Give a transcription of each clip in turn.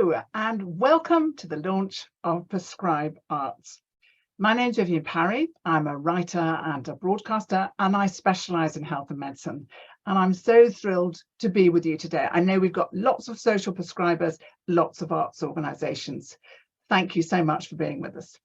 Hello and welcome to the launch of Prescribe-arts. My name is Vivienne Parry. I'm a writer and a broadcaster, and I specialise in health and medicine. And I'm so thrilled to be with you today. I know we've got lots of social prescribers, lots of arts organisations. Thank you so much for being with us.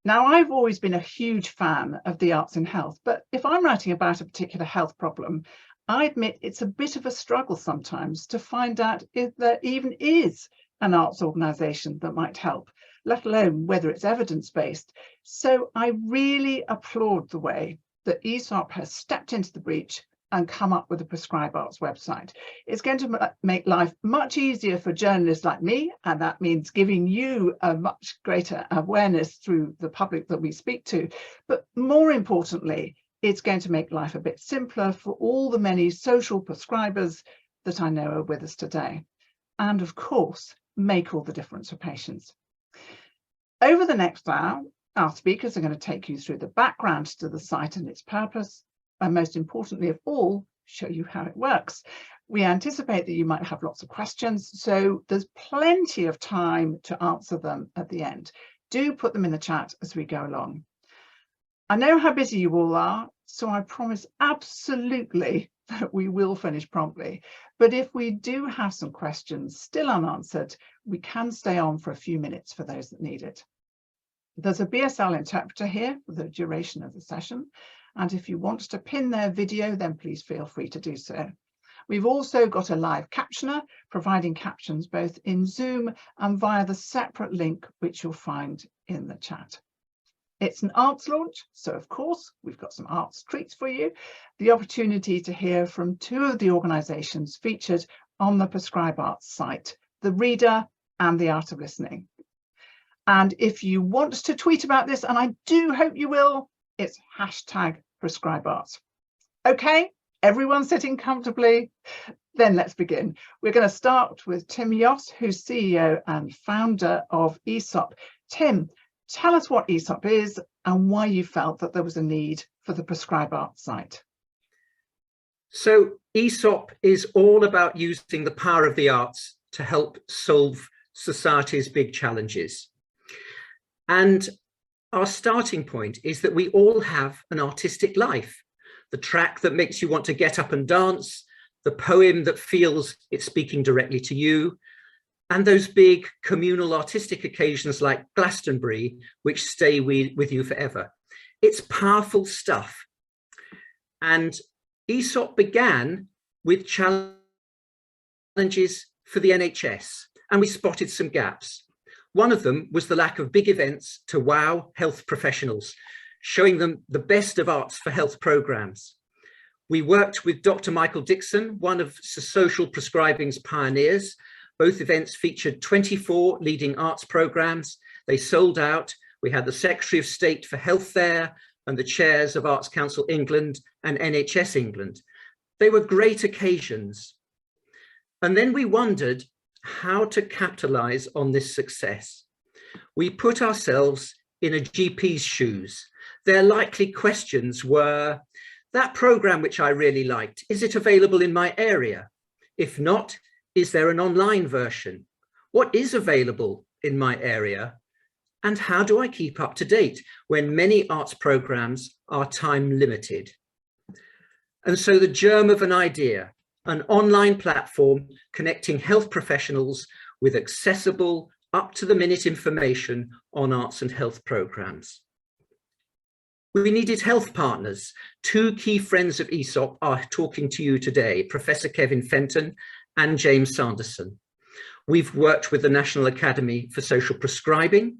Now, I've always been a huge fan of the arts in health, but if I'm writing about a particular health problem, I admit it's a bit of a struggle sometimes to find out if there even is an arts organisation that might help, let alone whether it's evidence-based. So I really applaud the way that Aesop has stepped into the breach and come up with a Prescribe-arts website. It's going to make life much easier for journalists like me, and that means giving you a much greater awareness through the public that we speak to. But more importantly, it's going to make life a bit simpler for all the many social prescribers that I know are with us today. And of course, make all the difference for patients. Over the next hour, our speakers are going to take you through the background to the site and its purpose, and most importantly of all, show you how it works. We anticipate that you might have lots of questions, so there's plenty of time to answer them at the end. Do put them in the chat as we go along. I know how busy you all are, so I promise absolutely that we will finish promptly. But if we do have some questions still unanswered, we can stay on for a few minutes for those that need it. There's a BSL interpreter here for the duration of the session, and if you want to pin their video, then please feel free to do so. We've also got a live captioner, providing captions both in Zoom and via the separate link which you'll find in the chat. It's an arts launch, so of course we've got some arts treats for you. The opportunity to hear from two of the organisations featured on the Prescribe-arts site, The Reader and The Art of Listening. And if you want to tweet about this, and I do hope you will, it's #Prescribe-arts. Okay, everyone sitting comfortably? Then let's begin. We're going to start with Tim Yoss, who's CEO and founder of Aesop. Tim, tell us what Aesop is and why you felt that there was a need for the Prescribe-arts site. So Aesop is all about using the power of the arts to help solve society's big challenges. And our starting point is that we all have an artistic life. The track that makes you want to get up and dance, the poem that feels it's speaking directly to you, and those big communal artistic occasions like Glastonbury, which stay with you forever. It's powerful stuff. And Aesop began with challenges for the NHS, and we spotted some gaps. One of them was the lack of big events to wow health professionals, showing them the best of arts for health programs. We worked with Dr. Michael Dixon, one of social prescribing's pioneers. Both events featured 24 leading arts programs. They sold out. We had the Secretary of State for Health there and the chairs of Arts Council England and NHS England. They were great occasions. And then we wondered how to capitalize on this success. We put ourselves in a GP's shoes. Their likely questions were, that program which I really liked, is it available in my area? If not, is there an online version? What is available in my area? And how do I keep up to date when many arts programs are time limited? And so the germ of an idea, an online platform connecting health professionals with accessible, up-to-the-minute information on arts and health programs. We needed health partners. Two key friends of Aesop are talking to you today, Professor Kevin Fenton and James Sanderson. We've worked with the National Academy for Social Prescribing,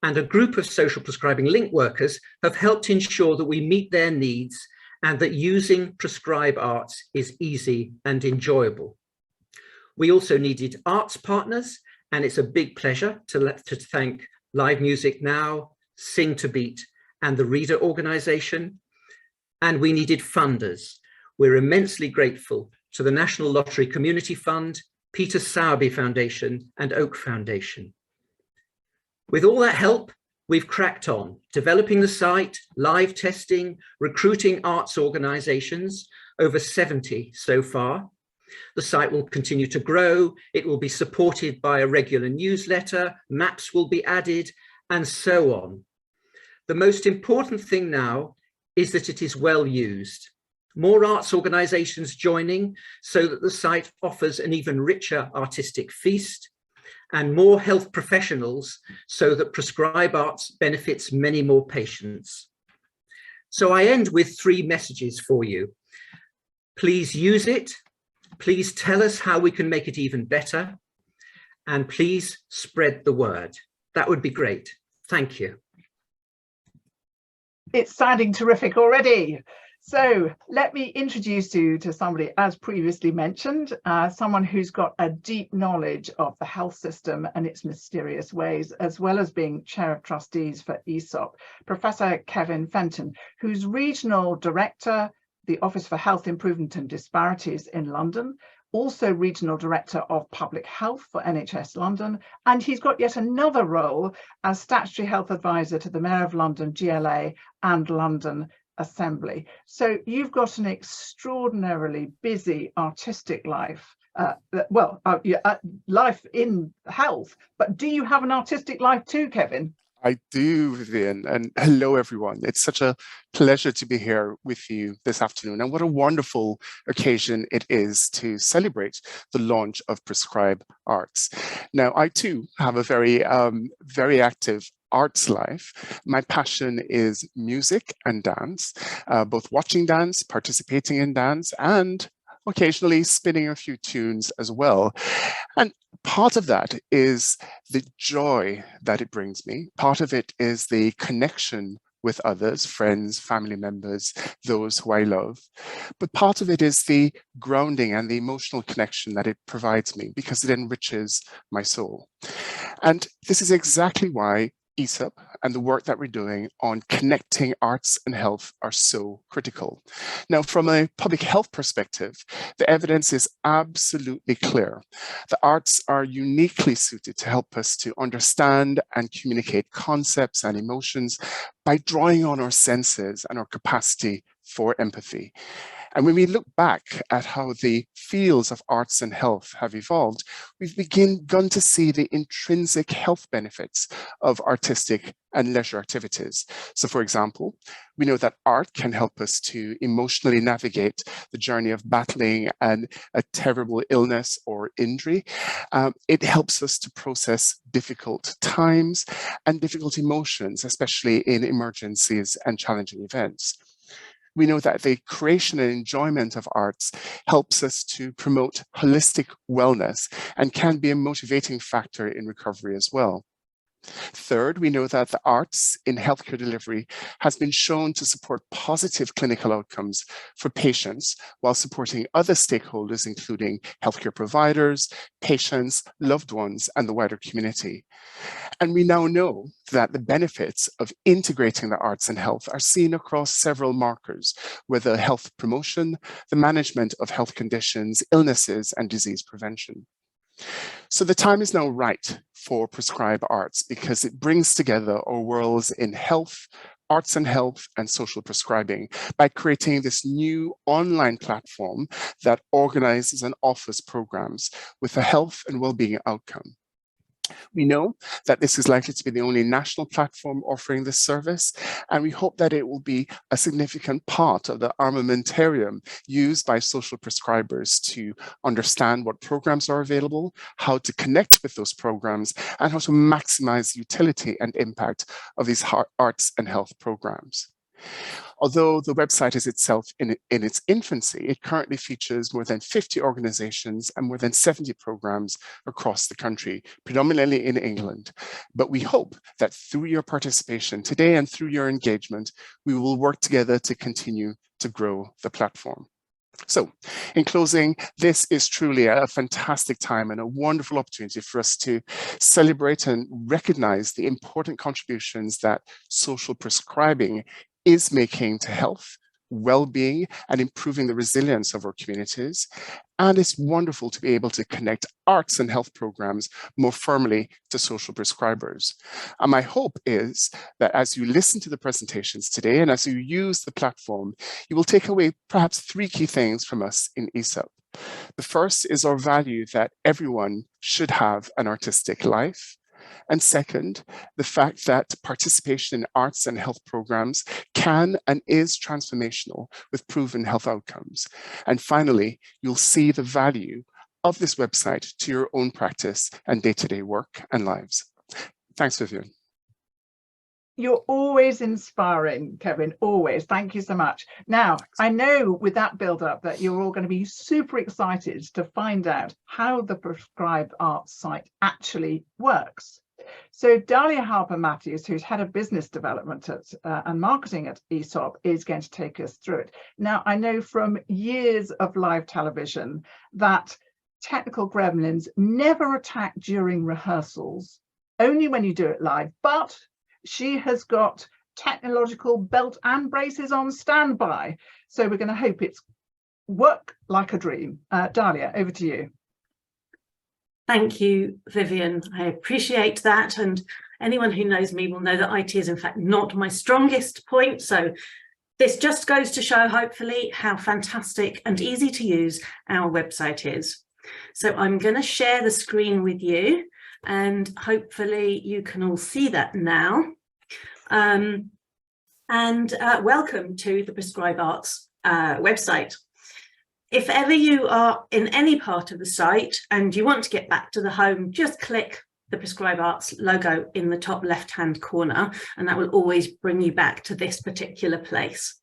and a group of social prescribing link workers have helped ensure that we meet their needs and that using Prescribe-arts is easy and enjoyable. We also needed arts partners, and it's a big pleasure to thank Live Music Now, Sing to Beat, and the Reader organisation. And we needed funders. We're immensely grateful to the National Lottery Community Fund, Peter Sowerby Foundation, and Oak Foundation. With all that help, we've cracked on, developing the site, live testing, recruiting arts organisations, over 70 so far. The site will continue to grow. It will be supported by a regular newsletter, maps will be added, and so on. The most important thing now is that it is well used. More arts organisations joining so that the site offers an even richer artistic feast, and more health professionals so that Prescribe-arts benefits many more patients. So I end with 3 messages for you. Please use it. Please tell us how we can make it even better. And please spread the word. That would be great. Thank you. It's sounding terrific already. So let me introduce you to somebody, as previously mentioned, someone who's got a deep knowledge of the health system and its mysterious ways, as well as being Chair of Trustees for Aesop, Professor Kevin Fenton, who's Regional Director, the Office for Health Improvement and Disparities in London, also Regional Director of Public Health for NHS London, and he's got yet another role as Statutory Health Advisor to the Mayor of London, GLA, and London Assembly. So you've got an extraordinarily busy artistic life, life in health, but do you have an artistic life too, Kevin? I do, Vivienne, and hello everyone. It's such a pleasure to be here with you this afternoon, and what a wonderful occasion it is to celebrate the launch of Prescribe-arts. Now, I too have a very active arts life. My passion is music and dance, both watching dance, participating in dance, and occasionally spinning a few tunes as well. And part of that is the joy that it brings me. Part of it is the connection with others, friends, family members, those who I love. But part of it is the grounding and the emotional connection that it provides me, because it enriches my soul. And this is exactly why Aesop and the work that we're doing on connecting arts and health are so critical. Now, from a public health perspective, the evidence is absolutely clear. The arts are uniquely suited to help us to understand and communicate concepts and emotions by drawing on our senses and our capacity for empathy. And when we look back at how the fields of arts and health have evolved, we've begun to see the intrinsic health benefits of artistic and leisure activities. So for example, we know that art can help us to emotionally navigate the journey of battling a terrible illness or injury. It helps us to process difficult times and difficult emotions, especially in emergencies and challenging events. We know that the creation and enjoyment of arts helps us to promote holistic wellness and can be a motivating factor in recovery as well. Third, we know that the arts in healthcare delivery has been shown to support positive clinical outcomes for patients while supporting other stakeholders, including healthcare providers, patients, loved ones, and the wider community. And we now know that the benefits of integrating the arts and health are seen across several markers, whether health promotion, the management of health conditions, illnesses, and disease prevention. So the time is now right for Prescribe-arts because it brings together our worlds in health, arts and health, and social prescribing by creating this new online platform that organizes and offers programs with a health and well-being outcome. We know that this is likely to be the only national platform offering this service, and we hope that it will be a significant part of the armamentarium used by social prescribers to understand what programs are available, how to connect with those programs, and how to maximize the utility and impact of these arts and health programs. Although the website is itself in its infancy, it currently features more than 50 organizations and more than 70 programs across the country, predominantly in England. But we hope that through your participation today and through your engagement, we will work together to continue to grow the platform. So, in closing, this is truly a fantastic time and a wonderful opportunity for us to celebrate and recognize the important contributions that social prescribing is making to health, well-being, and improving the resilience of our communities. And it's wonderful to be able to connect arts and health programs more firmly to social prescribers. And my hope is that as you listen to the presentations today and as you use the platform, you will take away perhaps 3 key things from us in Aesop. The first is our value that everyone should have an artistic life. And second, the fact that participation in arts and health programs can and is transformational with proven health outcomes. And finally, you'll see the value of this website to your own practice and day-to-day work and lives. Thanks, Vivienne. You're always inspiring, Kevin, always. Thank you so much. Now, I know with that build-up that you're all going to be super excited to find out how the Prescribe-arts site actually works. So Dalia Halpen-Matthews, who's head of business development and marketing at Aesop, is going to take us through it. Now, I know from years of live television that technical gremlins never attack during rehearsals, only when you do it live, but she has got technological belt and braces on standby. So we're going to hope it's work like a dream. Dalia, over to you. Thank you, Vivienne. I appreciate that. And anyone who knows me will know that IT is in fact not my strongest point. So this just goes to show, hopefully, how fantastic and easy to use our website is. So I'm going to share the screen with you, and hopefully you can all see that now. Welcome to the Prescribe-arts website. If ever you are in any part of the site and you want to get back to the home, just click the Prescribe-arts logo in the top left-hand corner, and that will always bring you back to this particular place.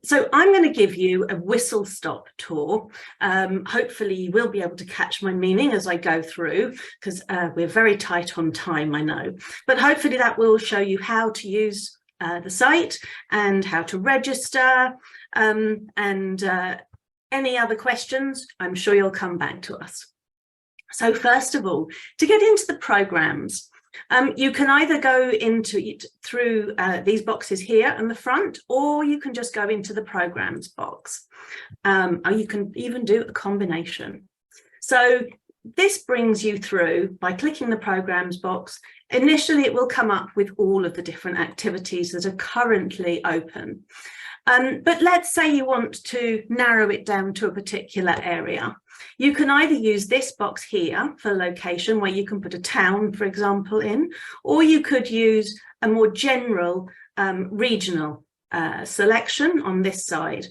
So I'm going to give you a whistle-stop tour. Hopefully you will be able to catch my meaning as I go through, because we're very tight on time, I know. But hopefully that will show you how to use the site and how to register, any other questions, I'm sure you'll come back to us. So first of all, to get into the programs, you can either go into it through these boxes here in the front, or you can just go into the programs box. Or you can even do a combination. So this brings you through by clicking the programs box. Initially, it will come up with all of the different activities that are currently open. But let's say you want to narrow it down to a particular area. You can either use this box here for location, where you can put a town, for example, in, or you could use a more general regional selection on this side.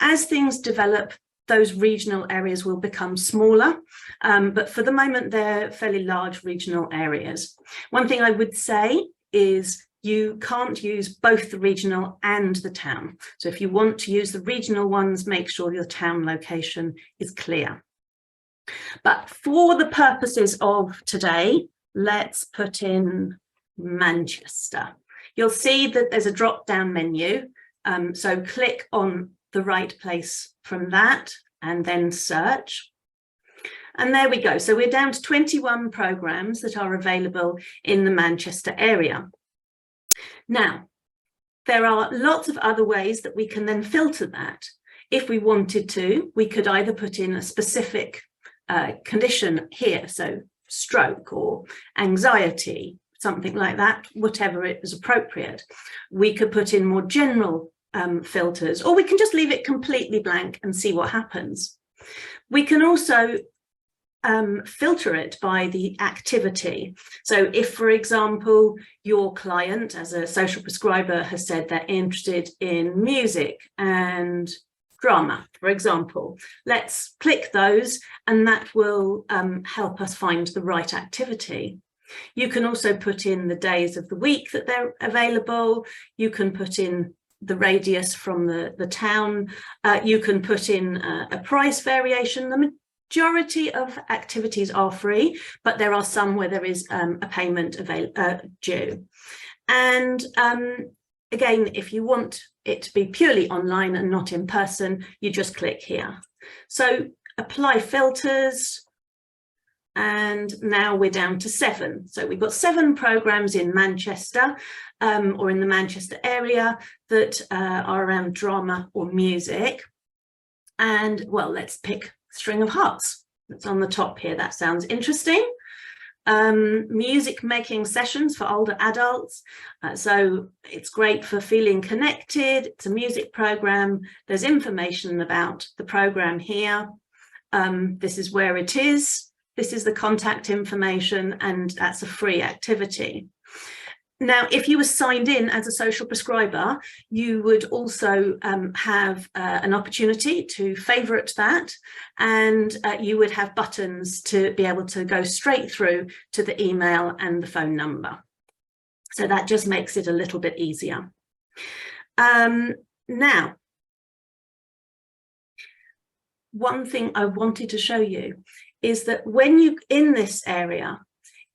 As things develop, those regional areas will become smaller, but for the moment, they're fairly large regional areas. One thing I would say is you can't use both the regional and the town. So if you want to use the regional ones, make sure your town location is clear. But for the purposes of today, let's put in Manchester. You'll see that there's a drop-down menu. So click on the right place from that and then search. And there we go. So we're down to 21 programs that are available in the Manchester area. Now, there are lots of other ways that we can then filter that. If we wanted to, we could either put in a specific condition here, so stroke or anxiety, something like that, whatever it was appropriate. We could put in more general filters, or we can just leave it completely blank and see what happens. We can also filter it by the activity. So if, for example, your client as a social prescriber has said they're interested in music and drama, for example, let's click those, and that will help us find the right activity. You can also put in the days of the week that they're available. You can put in the radius from the town. You can put in a price variation. The majority of activities are free, but there are some where there is a payment due. And again, if you want it to be purely online and not in person, you just click here. So apply filters. and now we're down to 7. So we've got 7 programs in Manchester or in the Manchester area that are around drama or music. And well, let's pick String of Hearts. That's on the top here. That sounds interesting. Music making sessions for older adults. So it's great for feeling connected. It's a music program. There's information about the program here. This is where it is. This is the contact information, and that's a free activity. Now, if you were signed in as a social prescriber, you would also have an opportunity to favourite that, and you would have buttons to be able to go straight through to the email and the phone number. So that just makes it a little bit easier. Now, one thing I wanted to show you is that when you in this area,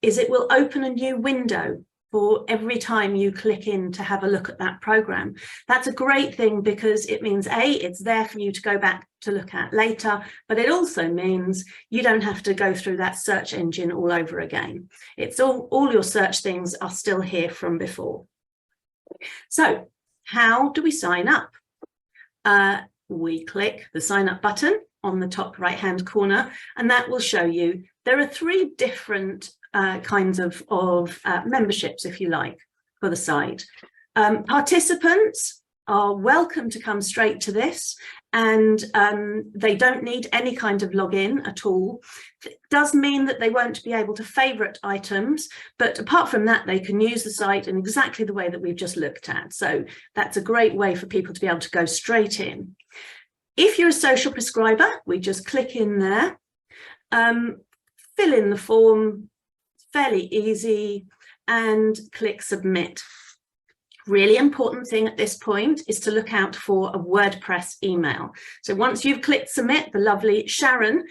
it will open a new window for every time you click in to have a look at that program. That's a great thing because it means it's there for you to go back to look at later, but it also means you don't have to go through that search engine all over again. It's all your search things are still here from before. So how do we sign up? We click the sign up button on the top right hand corner, and that will show you there are 3 different kinds of memberships, if you like, for the site. Participants are welcome to come straight to this, and they don't need any kind of login at all. It does mean that they won't be able to favourite items, but apart from that, they can use the site in exactly the way that we've just looked at. So that's a great way for people to be able to go straight in. If you're a social prescriber, we just click in there, fill in the form, fairly easy, and click submit. Really important thing at this point is to look out for a WordPress email. So once you've clicked submit, the lovely Sharon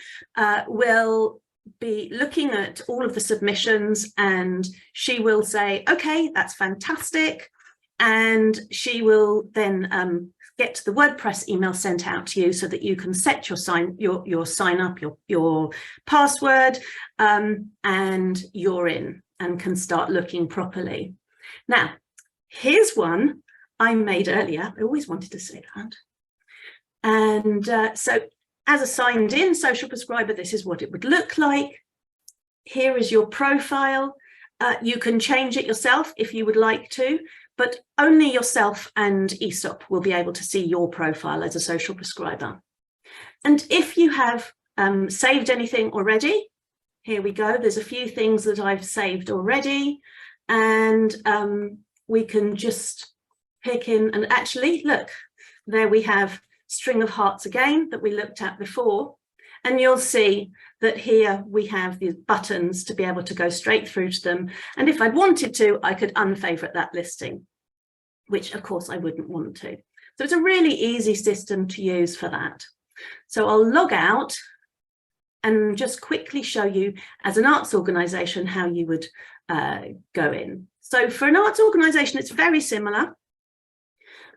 will be looking at all of the submissions, and she will say, okay, that's fantastic. And she will then get the WordPress email sent out to you so that you can set your sign up, your password, and you're in and can start looking properly. Now, here's one I made earlier. I always wanted to say that. And so as a signed in social prescriber, this is what it would look like. Here is your profile. You can change it yourself if you would like to, but only yourself and Aesop will be able to see your profile as a social prescriber. And if you have saved anything already, here we go. There's a few things that I've saved already, and we can just pick in, and actually look, there we have String of Hearts again that we looked at before. And you'll see that here we have these buttons to be able to go straight through to them. And if I wanted to, I could unfavourite that listing, which of course I wouldn't want to. So it's a really easy system to use for that. So I'll log out and just quickly show you as an arts organisation how you would go in. So for an arts organisation, it's very similar.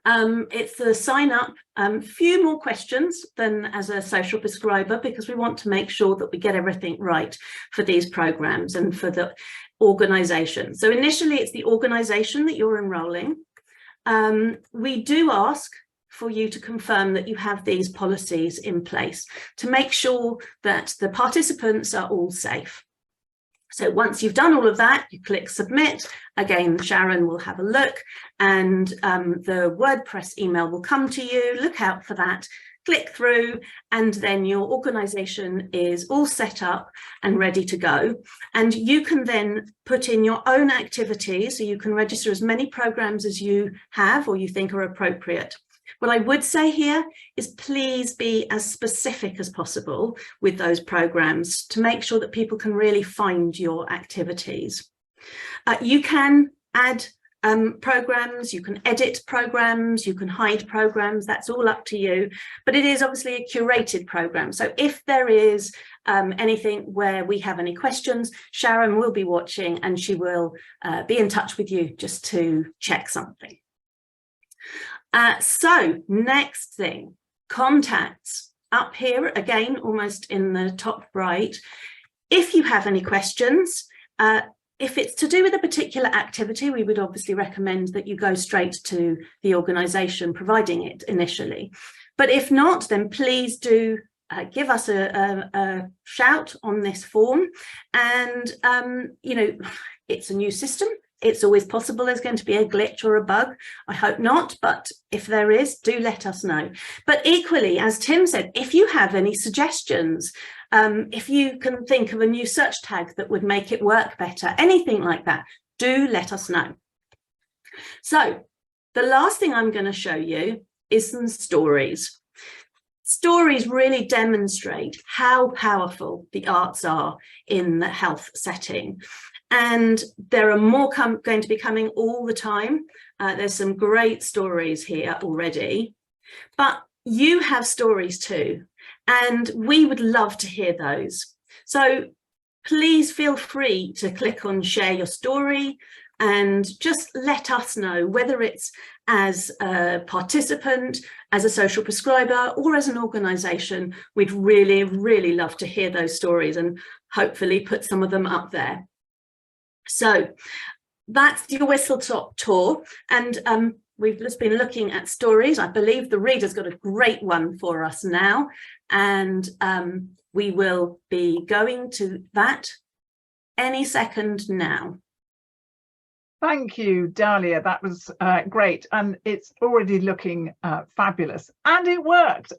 It's the sign up, few more questions than as a social prescriber, because we want to make sure that we get everything right for these programs and for the organisation. So initially it's the organisation that you're enrolling. We do ask for you to confirm that you have these policies in place to make sure that the participants are all safe. So once you've done all of that, you click submit. Again, Sharon will have a look, and the WordPress email will come to you. Look out for that, click through, and then your organisation is all set up and ready to go. And you can then put in your own activities, so you can register as many programs as you have or you think are appropriate. What I would say here is please be as specific as possible with those programs to make sure that people can really find your activities. You can add programs, you can edit programs, you can hide programs, that's all up to you, but it is obviously a curated program. So if there is anything where we have any questions, Sharon will be watching and she will be in touch with you just to check something. So next thing, contacts. Up here again, almost in the top right, If you have any questions, if it's to do with a particular activity, we would obviously recommend that you go straight to the organisation providing it initially. But if not, then please do give us a shout on this form. And, you know, it's a new system. It's always possible there's going to be a glitch or a bug. I hope not, but if there is, do let us know. But equally, as Tim said, if you have any suggestions, if you can think of a new search tag that would make it work better, anything like that, do let us know. So the last thing I'm going to show you is some stories. Stories really demonstrate how powerful the arts are in the health setting. And there are more going to be coming all the time. There's some great stories here already, but you have stories too, and we would love to hear those. So please feel free to click on share your story and just let us know, whether it's as a participant, as a social prescriber, or as an organisation. We'd really, really love to hear those stories and hopefully put some of them up there. So that's your whistle-top tour, and we've just been looking at stories. I believe the reader's got a great one for us now, and we will be going to that any second now. Thank you, Dalia. That was great, and it's already looking fabulous, and it worked,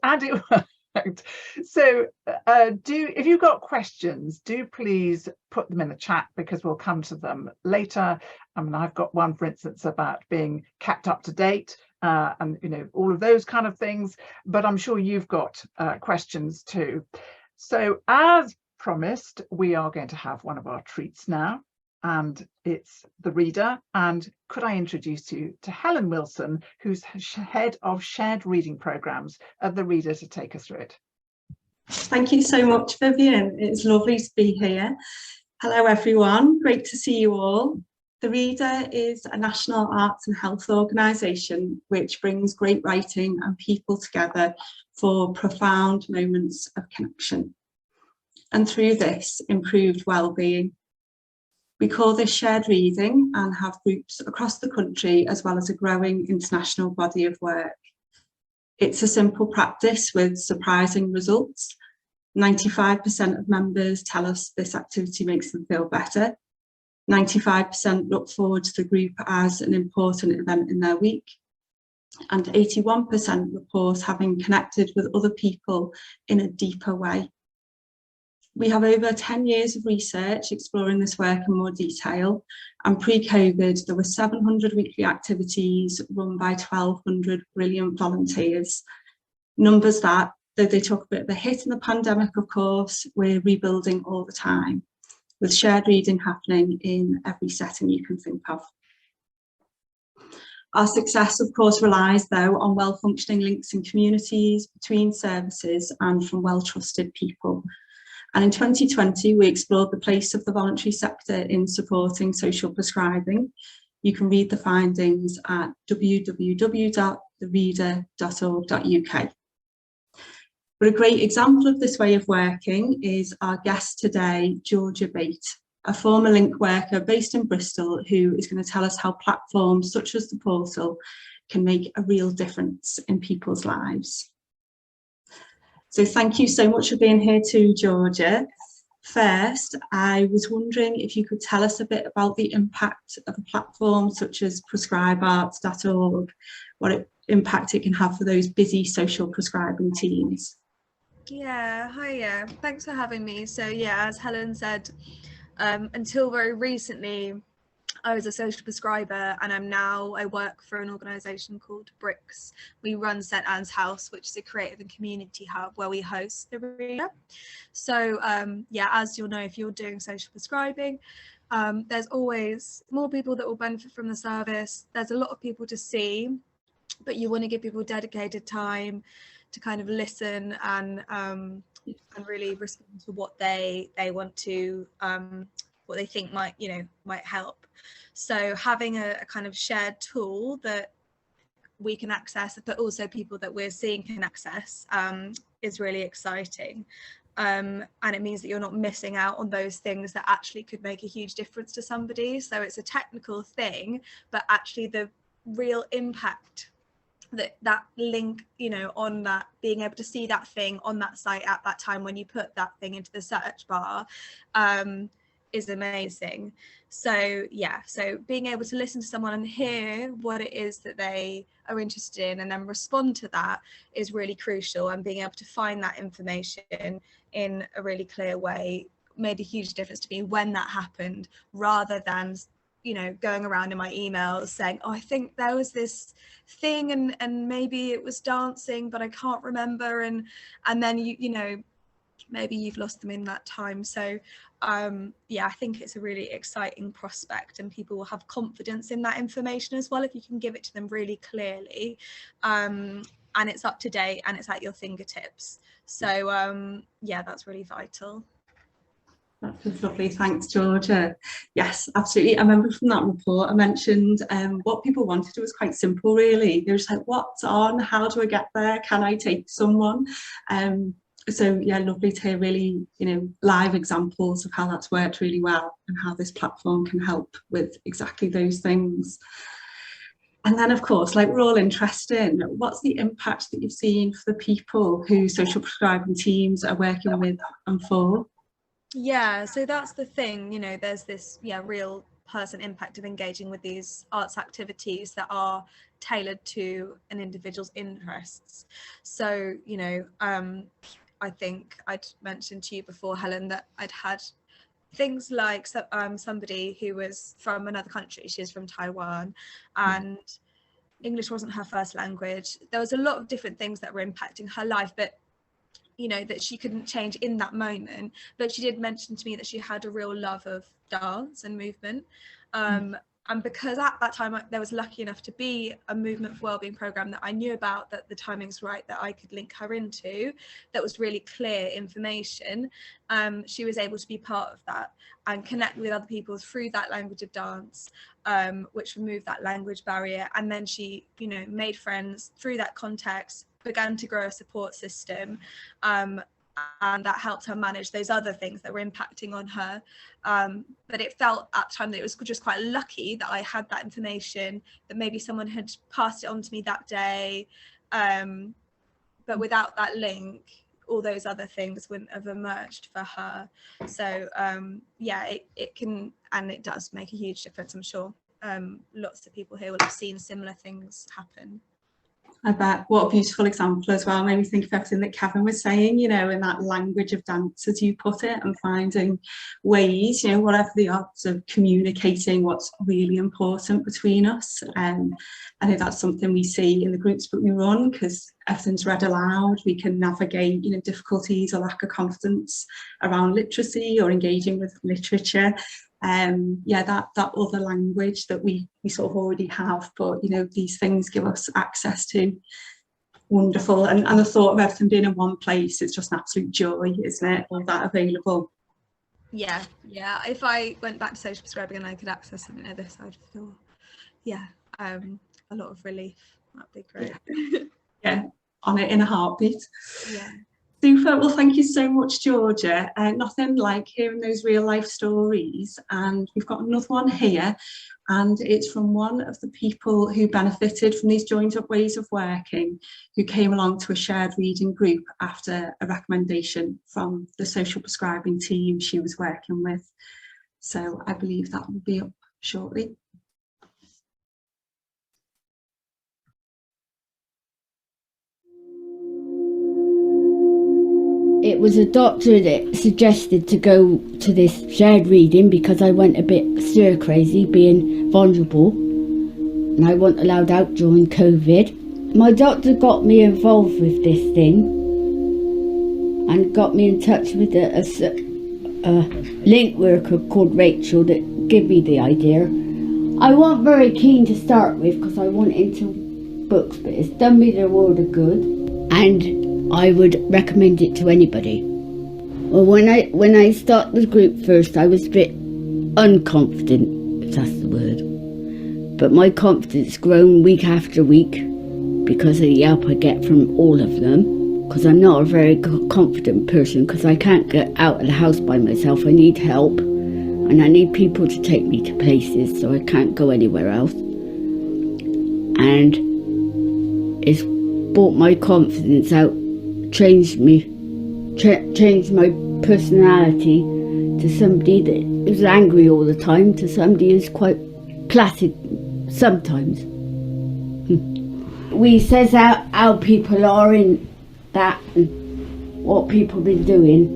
So if you've got questions, do please put them in the chat, because we'll come to them later. I mean, I've got one, for instance, about being kept up to date and, you know, all of those kind of things, but I'm sure you've got questions too. So as promised, we are going to have one of our treats now, and it's the reader. And could I introduce you to Helen Wilson, who's head of shared reading programs at the Reader, to take us through it. Thank you so much, Vivienne. It's lovely to be here. Hello, everyone. Great to see you all. The Reader is a national arts and health organisation which brings great writing and people together for profound moments of connection, and through this, improved well-being. We call this shared reading and have groups across the country, as well as a growing international body of work. It's a simple practice with surprising results. 95% of members tell us this activity makes them feel better. 95% look forward to the group as an important event in their week. And 81% report having connected with other people in a deeper way. We have over 10 years of research exploring this work in more detail, and pre-COVID there were 700 weekly activities run by 1,200 brilliant volunteers. Numbers that, though they took a bit of a hit in the pandemic, of course, we're rebuilding all the time, with shared reading happening in every setting you can think of. Our success, of course, relies, though, on well-functioning links in communities, between services, and from well-trusted people. And in 2020, we explored the place of the voluntary sector in supporting social prescribing. You can read the findings at www.thereader.org.uk. But a great example of this way of working is our guest today, Georgia Bate, a former link worker based in Bristol, who is going to tell us how platforms such as the portal can make a real difference in people's lives. So thank you so much for being here too, Georgia. First, I was wondering if you could tell us a bit about the impact of a platform such as Prescribe-arts.org, what impact it can have for those busy social prescribing teams. Yeah, hiya. Thanks for having me. So yeah, as Helen said, until very recently, I was a social prescriber, and I work for an organisation called Bricks. We run St Anne's House, which is a creative and community hub where we host the Reader. So yeah, as you'll know, if you're doing social prescribing, there's always more people that will benefit from the service. There's a lot of people to see, but you want to give people dedicated time to kind of listen and really respond to what they want to, what they think might help. So having a kind of shared tool that we can access, but also people that we're seeing can access, is really exciting. and it means that you're not missing out on those things that actually could make a huge difference to somebody. So it's a technical thing, but actually the real impact that link, you know, on that, being able to see that thing on that site at that time when you put that thing into the search bar, is amazing. So yeah, so being able to listen to someone and hear what it is that they are interested in and then respond to that is really crucial, and being able to find that information in a really clear way made a huge difference to me when that happened, rather than, you know, going around in my emails saying, oh, I think there was this thing and maybe it was dancing, but I can't remember, and then you know, maybe you've lost them in that time. So yeah, I think it's a really exciting prospect, and people will have confidence in that information as well if you can give it to them really clearly, and it's up to date and it's at your fingertips. So yeah, that's really vital. That's lovely, thanks Georgia. Yes, absolutely. I remember from that report I mentioned what people wanted. It was quite simple really. They were just like, what's on, how do I get there, can I take someone? So yeah, lovely to hear really, you know, live examples of how that's worked really well and how this platform can help with exactly those things. And then of course, like we're all interested in, what's the impact that you've seen for the people who social prescribing teams are working with and for? Yeah, so that's the thing, you know, there's this real person impact of engaging with these arts activities that are tailored to an individual's interests. So, you know, I think I'd mentioned to you before, Helen, that I'd had things like somebody who was from another country. She was from Taiwan, and English wasn't her first language. There was a lot of different things that were impacting her life, but you know, that she couldn't change in that moment. But she did mention to me that she had a real love of dance and movement. And because at that time there was lucky enough to be a movement for wellbeing program that I knew about, that the timing's right, that I could link her into, that was really clear information, she was able to be part of that and connect with other people through that language of dance, which removed that language barrier. And then she, you know, made friends through that context, began to grow a support system, and that helped her manage those other things that were impacting on her. But it felt at the time that it was just quite lucky that I had that information, that maybe someone had passed it on to me that day. But without that link, all those other things wouldn't have emerged for her. So yeah, it can, and it does make a huge difference. I'm sure lots of people here will have seen similar things happen. I bet. What a beautiful example as well. Made me think of everything that Kevin was saying, you know, in that language of dance, as you put it, and finding ways, you know, whatever the odds of communicating what's really important between us. I think that's something we see in the groups that we run, because everything's read aloud. We can navigate, you know, difficulties or lack of confidence around literacy or engaging with literature. Yeah, that other language that we sort of already have, but you know, these things give us access to. Wonderful. And the thought of everything being in one place, it's just an absolute joy, isn't it? All that available. Yeah, if I went back to social prescribing and I could access something like this, I'd feel a lot of relief. That'd be great. Yeah, on it in a heartbeat. Yeah. Super. Well, thank you so much, Georgia. Nothing like hearing those real life stories. And we've got another one here, and it's from one of the people who benefited from these joined up ways of working, who came along to a shared reading group after a recommendation from the social prescribing team she was working with. So I believe that will be up shortly. It was a doctor that suggested to go to this shared reading because I went a bit stir crazy, being vulnerable, and I wasn't allowed out during COVID. My doctor got me involved with this thing and got me in touch with a link worker called Rachel that gave me the idea. I wasn't very keen to start with because I went into books, but it's done me the world of good, and I would recommend it to anybody. Well, when I started the group first, I was a bit unconfident, if that's the word. But my confidence grown week after week because of the help I get from all of them. because I'm not a very confident person, because I can't get out of the house by myself. I need help, and I need people to take me to places, so I can't go anywhere else. And it's brought my confidence out, changed me, changed my personality to somebody that was angry all the time to somebody who's quite placid sometimes. We says how people are in that and what people been doing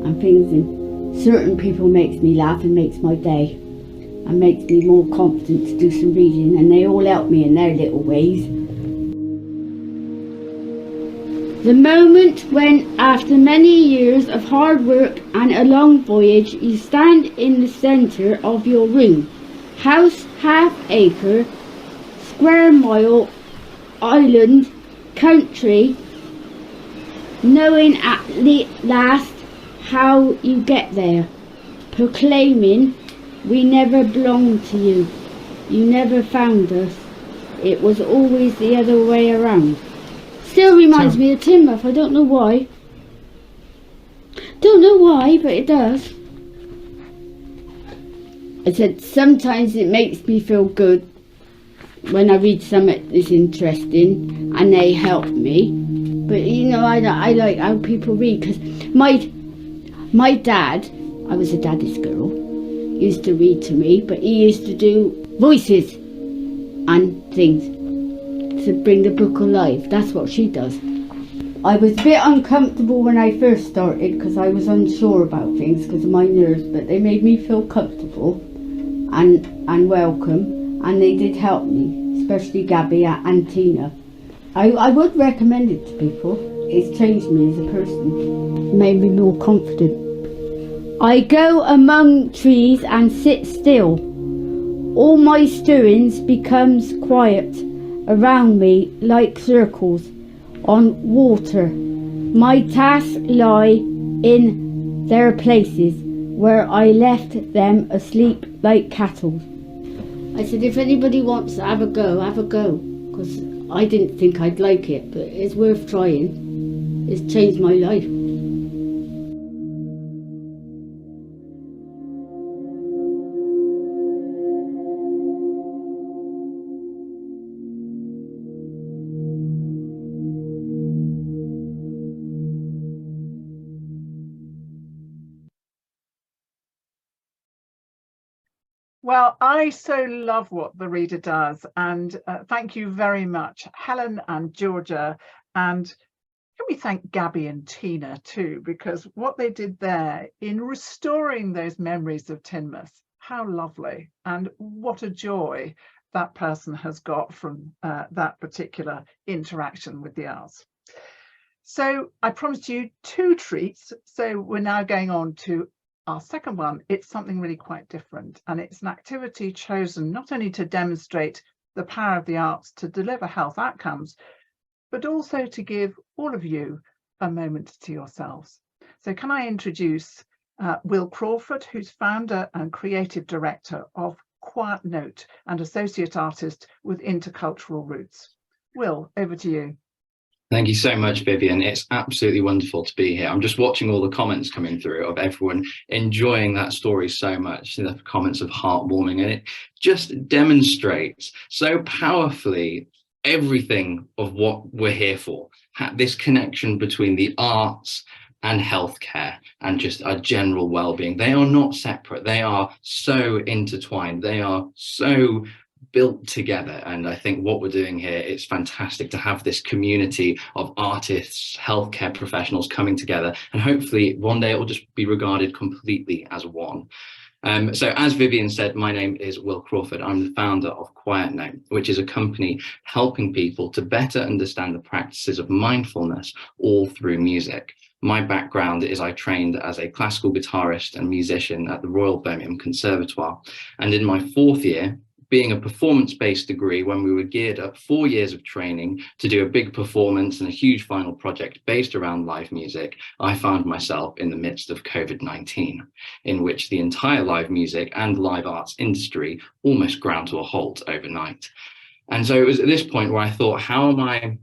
and things, and certain people makes me laugh and makes my day and makes me more confident to do some reading, and they all help me in their little ways. The moment when, after many years of hard work and a long voyage, you stand in the centre of your room, house, half acre, square mile, island, country, knowing at last how you get there, proclaiming, we never belonged to you, you never found us, it was always the other way around. Still reminds me of Tinmouth, I don't know why. Don't know why, but it does. I said, sometimes it makes me feel good when I read something that's interesting and they help me. But you know, I like how people read, because my dad, I was a daddy's girl, used to read to me, but he used to do voices and things to bring the book alive. That's what she does. I was a bit uncomfortable when I first started because I was unsure about things because of my nerves, but they made me feel comfortable and welcome, and they did help me, especially Gabby and Tina. I would recommend it to people. It's changed me as a person, made me more confident. I go among trees and sit still. All my stirrings becomes quiet around me like circles on water. My tasks lie in their places where I left them asleep like cattle. I said, if anybody wants to have a go, because I didn't think I'd like it, but it's worth trying. It's changed my life. Well, I so love what the reader does, and thank you very much, Helen and Georgia, and can we thank Gabby and Tina too, because what they did there in restoring those memories of Tinmouth, how lovely, and what a joy that person has got from that particular interaction with the arts. So I promised you 2 treats, so we're now going on to our second one. It's something really quite different, and it's an activity chosen not only to demonstrate the power of the arts to deliver health outcomes, but also to give all of you a moment to yourselves. So can I introduce Will Crawford, who's founder and creative director of Quiet Note and associate artist with Intercultural Roots. Will, over to you. Thank you so much, Vivienne. It's absolutely wonderful to be here. I'm just watching all the comments coming through of everyone enjoying that story so much, the comments of heartwarming, and it just demonstrates so powerfully everything of what we're here for. This connection between the arts and healthcare and just our general well-being. They are not separate. They are so intertwined. They are so built together, and I think what we're doing here, it's fantastic to have this community of artists, healthcare professionals coming together, and hopefully one day it will just be regarded completely as one. So as Vivienne said, my name is Will Crawford. I'm the founder of Quiet Note, which is a company helping people to better understand the practices of mindfulness all through music. My background is I trained as a classical guitarist and musician at the Royal Birmingham Conservatoire, and in my 4th year, being a performance-based degree, when we were geared up 4 years of training to do a big performance and a huge final project based around live music, I found myself in the midst of COVID-19, in which the entire live music and live arts industry almost ground to a halt overnight. And so it was at this point where I thought, how am I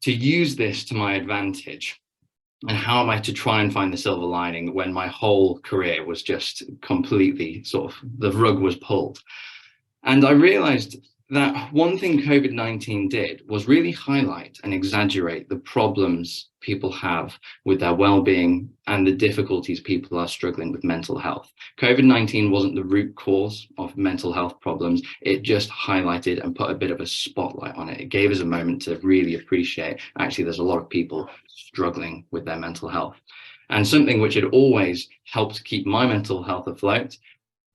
to use this to my advantage. And how am I to try and find the silver lining when my whole career was just completely sort of, the rug was pulled? And I realized that one thing COVID-19 did was really highlight and exaggerate the problems people have with their well-being and the difficulties people are struggling with mental health. COVID-19 wasn't the root cause of mental health problems. It just highlighted and put a bit of a spotlight on it. It gave us a moment to really appreciate, actually, there's a lot of people struggling with their mental health. And something which had always helped keep my mental health afloat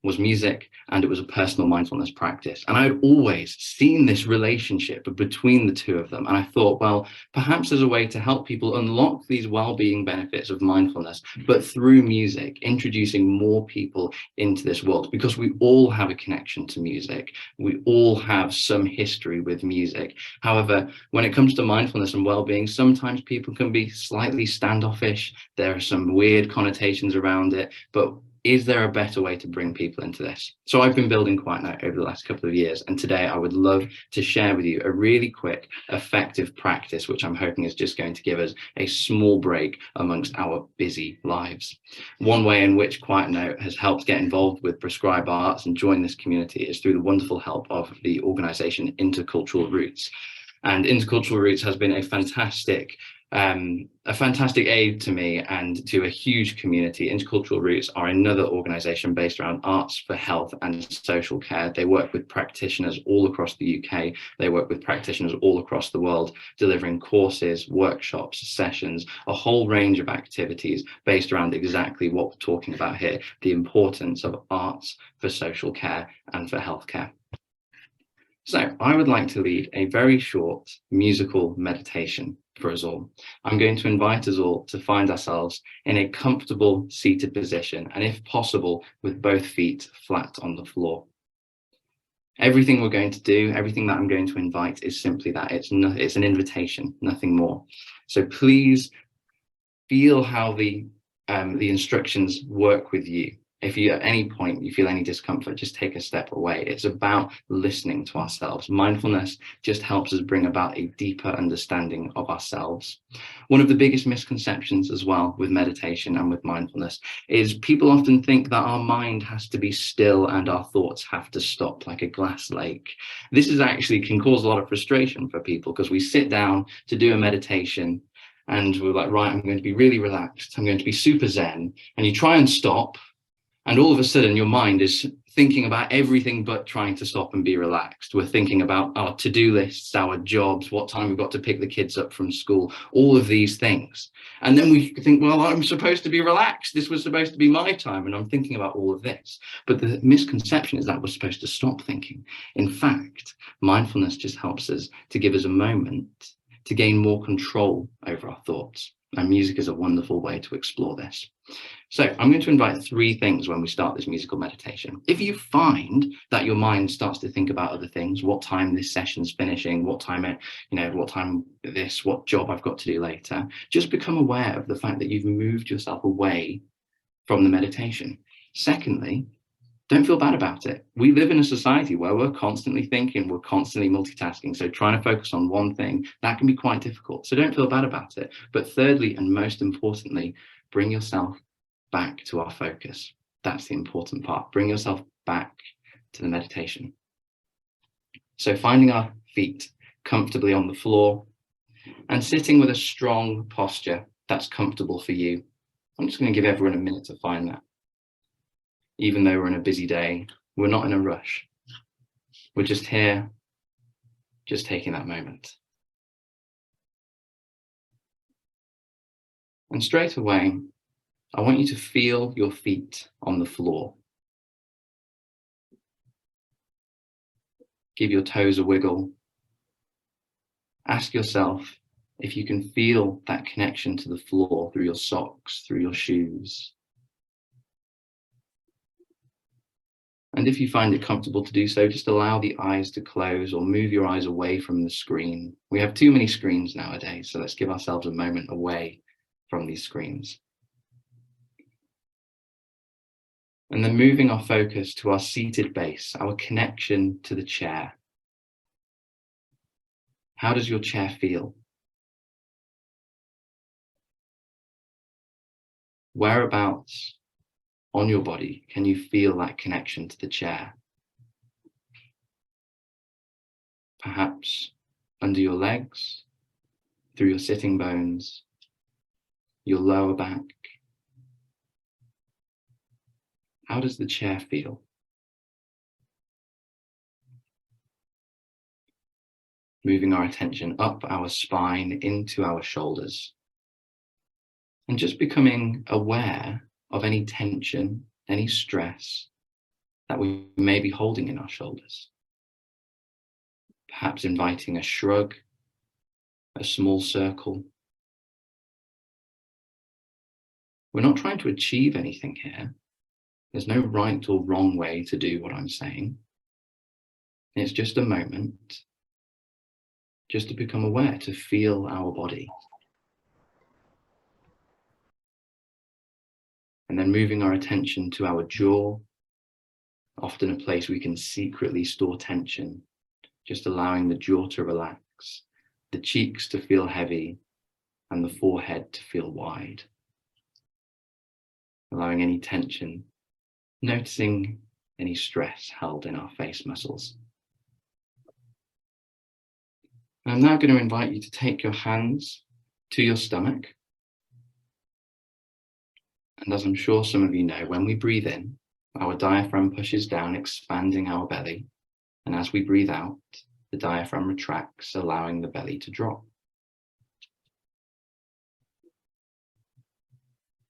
was music, and it was a personal mindfulness practice. And I'd always seen this relationship between the two of them. And I thought, well, perhaps there's a way to help people unlock these well-being benefits of mindfulness, but through music, introducing more people into this world, because we all have a connection to music. We all have some history with music. However, when it comes to mindfulness and well-being, sometimes people can be slightly standoffish. There are some weird connotations around it, but is there a better way to bring people into this? So I've been building Keynote over the last couple of years, and today I would love to share with you a really quick, effective practice, which I'm hoping is just going to give us a small break amongst our busy lives. One way in which Keynote has helped get involved with Prescribe-arts and join this community is through the wonderful help of the organisation Intercultural Roots. And Intercultural Roots has been a fantastic aid to me and to a huge community. Intercultural Roots are another organisation based around arts for health and social care. They work with practitioners all across the UK. They work with practitioners all across the world, delivering courses, workshops, sessions, a whole range of activities based around exactly what we're talking about here, the importance of arts for social care and for healthcare. So I would like to lead a very short musical meditation for us all. I'm going to invite us all to find ourselves in a comfortable seated position, and if possible, with both feet flat on the floor. Everything we're going to do, everything that I'm going to invite is simply that. It's an invitation, nothing more. So please feel how the instructions work with you. If you at any point you feel any discomfort, just take a step away. It's about listening to ourselves. Mindfulness just helps us bring about a deeper understanding of ourselves. One of the biggest misconceptions as well with meditation and with mindfulness is people often think that our mind has to be still and our thoughts have to stop like a glass lake. This is actually can cause a lot of frustration for people because we sit down to do a meditation and we're like, right, I'm going to be really relaxed. I'm going to be super zen. And you try and stop. And all of a sudden, your mind is thinking about everything but trying to stop and be relaxed. We're thinking about our to-do lists, our jobs, what time we've got to pick the kids up from school, all of these things. And then we think, well, I'm supposed to be relaxed. This was supposed to be my time, and I'm thinking about all of this. But the misconception is that we're supposed to stop thinking. In fact, mindfulness just helps us to give us a moment to gain more control over our thoughts. And music is a wonderful way to explore this. So I'm going to invite three things when we start this musical meditation. If you find that your mind starts to think about other things, what time this session's finishing, what time what job I've got to do later, just become aware of the fact that you've moved yourself away from the meditation. Secondly, don't feel bad about it. We live in a society where we're constantly thinking, we're constantly multitasking. So trying to focus on one thing, that can be quite difficult. So don't feel bad about it. But thirdly, and most importantly, bring yourself back to our focus. That's the important part. Bring yourself back to the meditation. So finding our feet comfortably on the floor and sitting with a strong posture that's comfortable for you. I'm just going to give everyone a minute to find that. Even though we're in a busy day, we're not in a rush. We're just here, just taking that moment. And straight away, I want you to feel your feet on the floor. Give your toes a wiggle. Ask yourself if you can feel that connection to the floor through your socks, through your shoes. And if you find it comfortable to do so, just allow the eyes to close or move your eyes away from the screen. We have too many screens nowadays, so let's give ourselves a moment away from these screens. And then moving our focus to our seated base, our connection to the chair. How does your chair feel? Whereabouts on your body can you feel that connection to the chair? Perhaps under your legs, through your sitting bones, your lower back. How does the chair feel? Moving our attention up our spine into our shoulders, and just becoming aware of any tension, any stress that we may be holding in our shoulders. Perhaps inviting a shrug, a small circle. We're not trying to achieve anything here. There's no right or wrong way to do what I'm saying. It's just a moment, just to become aware, to feel our body. And then moving our attention to our jaw, often a place we can secretly store tension, just allowing the jaw to relax, the cheeks to feel heavy, and the forehead to feel wide. Allowing any tension, noticing any stress held in our face muscles. I'm now going to invite you to take your hands to your stomach. And as I'm sure some of you know, when we breathe in, our diaphragm pushes down, expanding our belly. And as we breathe out, the diaphragm retracts, allowing the belly to drop.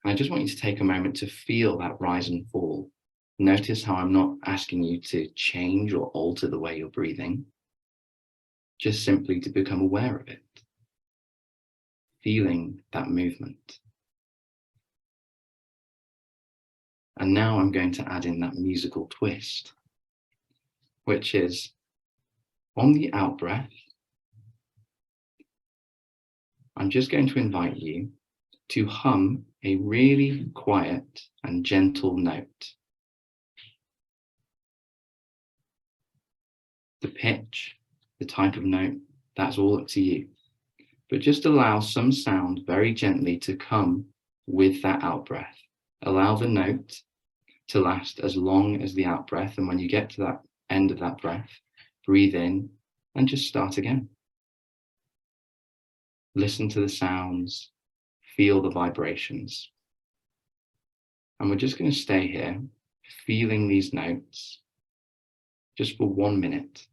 And I just want you to take a moment to feel that rise and fall. Notice how I'm not asking you to change or alter the way you're breathing, just simply to become aware of it, feeling that movement. And now I'm going to add in that musical twist, which is on the out breath, I'm just going to invite you to hum a really quiet and gentle note. The pitch, the type of note, that's all up to you. But just allow some sound very gently to come with that out breath. Allow the note to last as long as the out breath. And when you get to that end of that breath, breathe in and just start again. Listen to the sounds, feel the vibrations. And we're just going to stay here, feeling these notes just for 1 minute.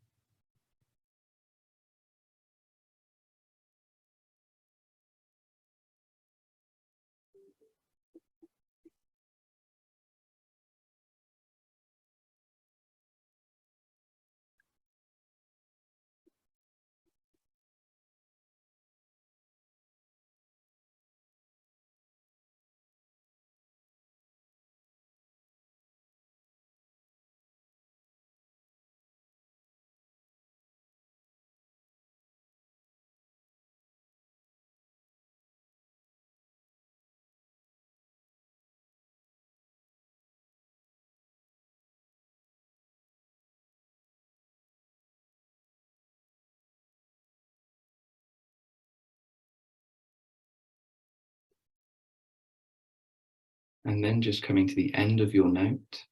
And then just coming to the end of your note,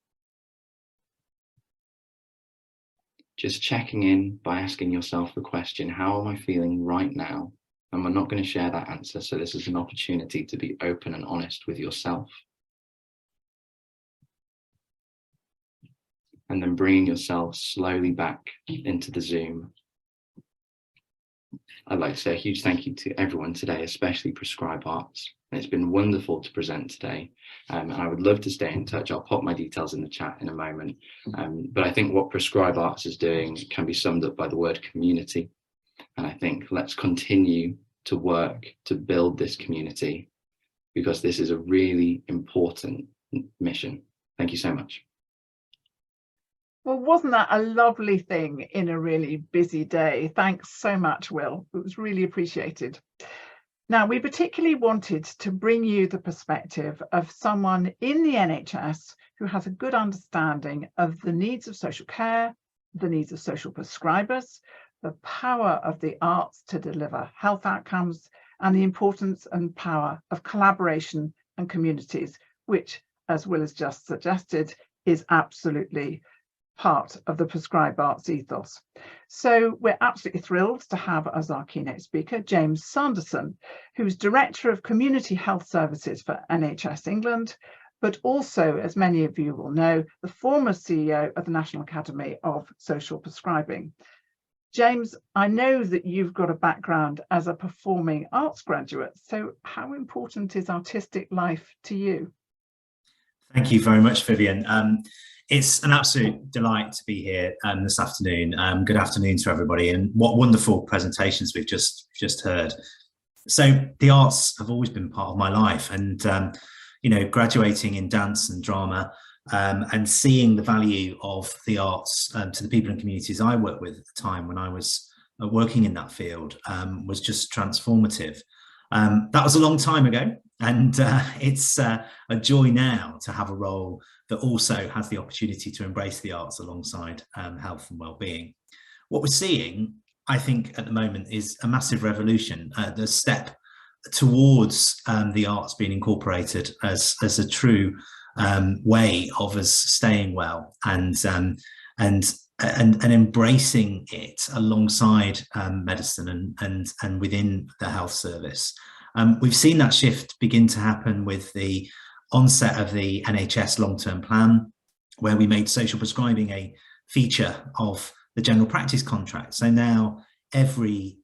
just checking in by asking yourself the question, how am I feeling right now? And we're not going to share that answer, so this is an opportunity to be open and honest with yourself. And then bringing yourself slowly back into the Zoom. I'd like to say a huge thank you to everyone today, especially Prescribe-arts. It's been wonderful to present today, and I would love to stay in touch. I'll pop my details in the chat in a moment. But I think what Prescribe-arts is doing can be summed up by the word community. And I think let's continue to work to build this community, because this is a really important mission. Thank you so much. Well, wasn't that a lovely thing in a really busy day? Thanks so much, Will. It was really appreciated. Now, we particularly wanted to bring you the perspective of someone in the NHS who has a good understanding of the needs of social care, the needs of social prescribers, the power of the arts to deliver health outcomes, and the importance and power of collaboration and communities, which, as Will has just suggested, is absolutely part of the Prescribe-arts ethos. So we're absolutely thrilled to have as our keynote speaker James Sanderson, who's Director of Community Health Services for NHS England, but also, as many of you will know, the former CEO of the National Academy of Social Prescribing. James, I know that you've got a background as a performing arts graduate, so how important is artistic life to you? Thank you very much, Vivienne. It's an absolute delight to be here this afternoon. Good afternoon to everybody, and what wonderful presentations we've just heard. So the arts have always been part of my life, and you know, graduating in dance and drama and seeing the value of the arts to the people and communities I worked with at the time when I was working in that field was just transformative. That was a long time ago, and it's a joy now to have a role that also has the opportunity to embrace the arts alongside health and well-being. What we're seeing, I think, at the moment is a massive revolution, the step towards the arts being incorporated as a true way of us staying well and embracing it alongside medicine and within the health service. We've seen that shift begin to happen with the onset of the NHS long-term plan, where we made social prescribing a feature of the general practice contract. So now every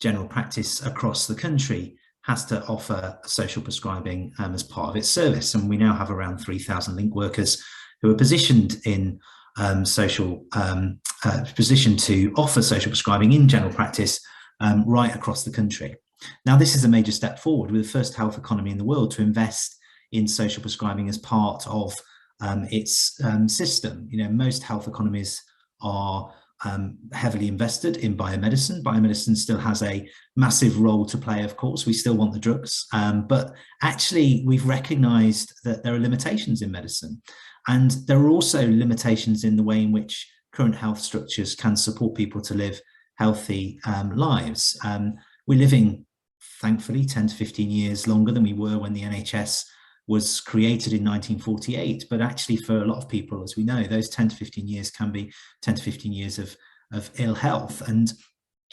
general practice across the country has to offer social prescribing as part of its service. And we now have around 3,000 link workers who are positioned in positioned to offer social prescribing in general practice right across the country. Now, this is a major step forward. We're the first health economy in the world to invest in social prescribing as part of its system. You know, most health economies are heavily invested in biomedicine. Biomedicine still has a massive role to play, of course. We still want the drugs, but actually we've recognized that there are limitations in medicine. And there are also limitations in the way in which current health structures can support people to live healthy lives. We're living, thankfully, 10 to 15 years longer than we were when the NHS was created in 1948. But actually, for a lot of people, as we know, those 10 to 15 years can be 10 to 15 years of ill health. And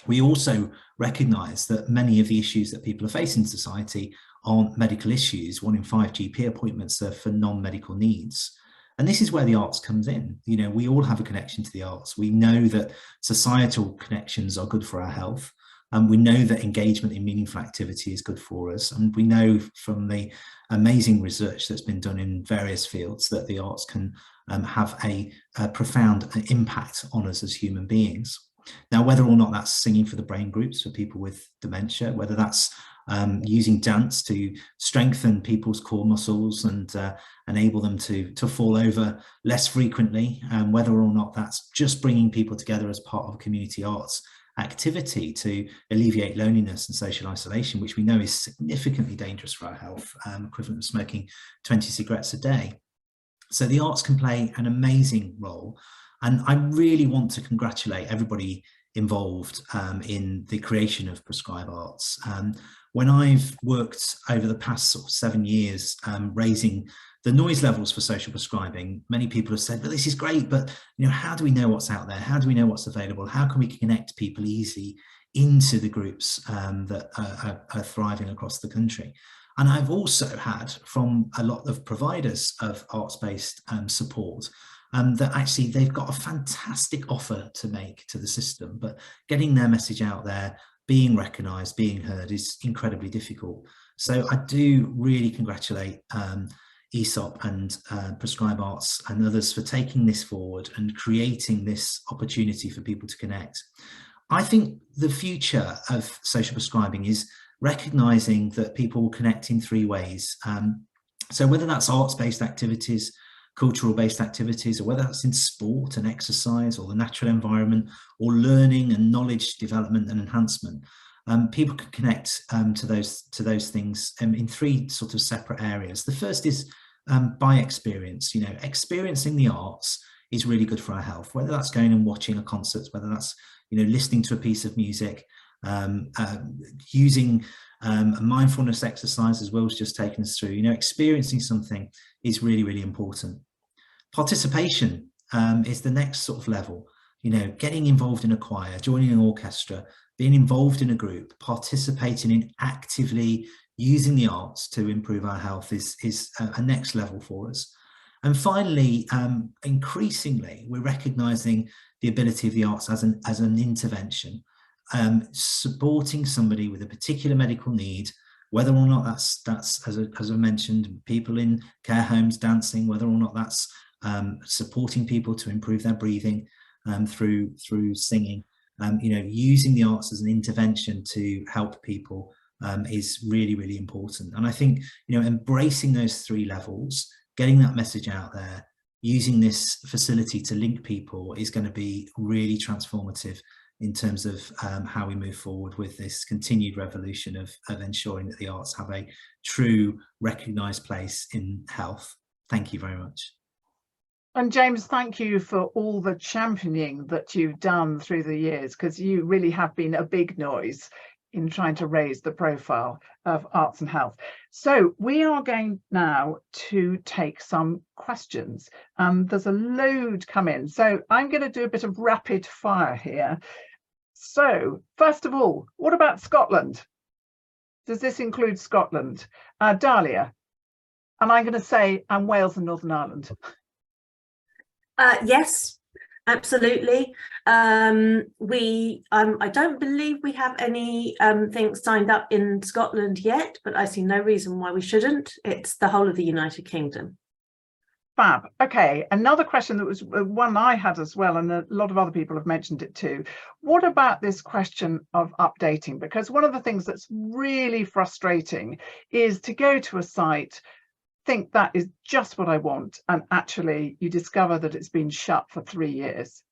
we also recognise that many of the issues that people are facing in society aren't medical issues. 1 in 5 GP appointments are for non-medical needs. And this is where the arts comes in. You know, we all have a connection to the arts. We know that societal connections are good for our health. And we know that engagement in meaningful activity is good for us. And we know from the amazing research that's been done in various fields that the arts can have a profound impact on us as human beings. Now, whether or not that's singing for the brain groups for people with dementia, whether that's using dance to strengthen people's core muscles and enable them to fall over less frequently, whether or not that's just bringing people together as part of community arts activity to alleviate loneliness and social isolation, which we know is significantly dangerous for our health, equivalent to smoking 20 cigarettes a day. So the arts can play an amazing role. And I really want to congratulate everybody involved in the creation of Prescribe-arts. When I've worked over the past sort of 7 years raising the noise levels for social prescribing, many people have said, but this is great, but you know, how do we know what's out there? How do we know what's available? How can we connect people easily into the groups that are thriving across the country? And I've also had from a lot of providers of arts-based support that actually they've got a fantastic offer to make to the system, but getting their message out there, being recognised, being heard is incredibly difficult. So I do really congratulate Aesop and Prescribe-arts and others for taking this forward and creating this opportunity for people to connect. I think the future of social prescribing is recognising that people will connect in 3 ways. So whether that's arts-based activities, cultural-based activities, or whether that's in sport and exercise or the natural environment or learning and knowledge development and enhancement, people can connect to those things in 3 sort of separate areas. The first is by experience. You know, experiencing the arts is really good for our health, whether that's going and watching a concert, whether that's, you know, listening to a piece of music, using a mindfulness exercise as Will's just taken us through. You know, experiencing something is really, really important. Participation is the next sort of level. You know, getting involved in a choir, joining an orchestra, being involved in a group, participating in actively using the arts to improve our health is a next level for us. And finally, increasingly, we're recognising the ability of the arts as an intervention, supporting somebody with a particular medical need, whether or not that's as I mentioned, people in care homes dancing, whether or not that's supporting people to improve their breathing through singing. You know, using the arts as an intervention to help people is really, really important. And I think, you know, embracing those three levels, getting that message out there, using this facility to link people is going to be really transformative in terms of how we move forward with this continued revolution of ensuring that the arts have a true recognised place in health. Thank you very much. And James, thank you for all the championing that you've done through the years, because you really have been a big noise in trying to raise the profile of arts and health. So we are going now to take some questions. There's a load come in, so I'm going to do a bit of rapid fire here. So first of all, what about Scotland? Does this include Scotland? Dalia, and I'm going to say Wales and Northern Ireland. Yes, absolutely. I don't believe we have any things signed up in Scotland yet, but I see no reason why we shouldn't. It's the whole of the United Kingdom. Fab. Okay, another question that was one I had as well, and a lot of other people have mentioned it too. What about this question of updating? Because one of the things that's really frustrating is to go to a site, think that is just what I want, and actually you discover that it's been shut for 3 years.